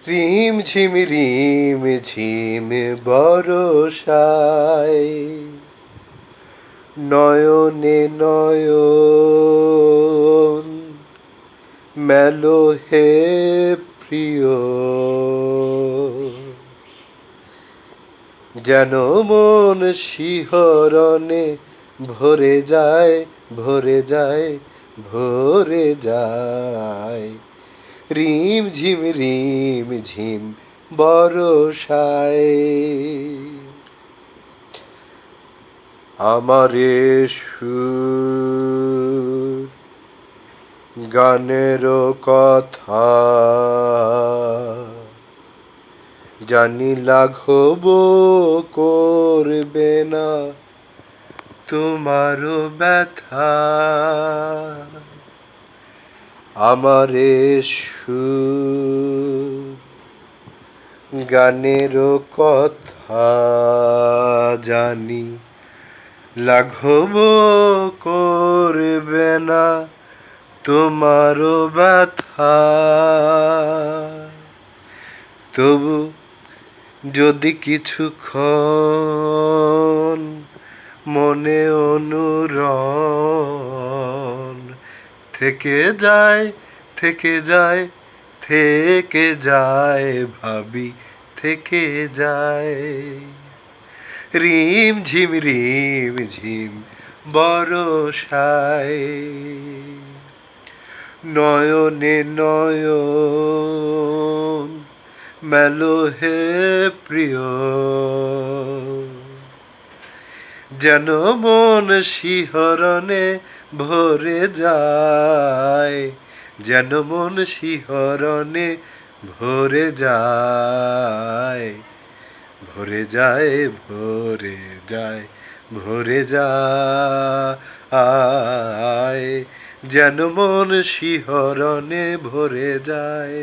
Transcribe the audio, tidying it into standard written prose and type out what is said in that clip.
রিম ঝিম বরষায় নয়নে নয়ন মেলো হে প্রিয়, যেন মন শিহরণে ভরে যায়, ভরে যায়, ভরে যায়। রিম ঝিম বরষায় আমারে সুর গানের কথা জানি লাঘব করবে না তোমারও ব্যথা। আমারে সুর গানের কথা জানি লাঘব করবে না তোমারও ব্যথা। তবু যদি কিছুক্ষণ মনে অনুরণ থেকে যায়, থেকে যায়, থেকে যায়, ভাবি থেকে যায়। রিম ঝিম বরষায় নয়নে নয়ন মেলো হে প্রিয়, যেন মন শিহরণে ভরে যায়, যেন মন শিহরণে ভরে যায়, ভরে যায়, ভরে যায়, ভরে যায়, যেন মন শিহরণে ভরে যায়।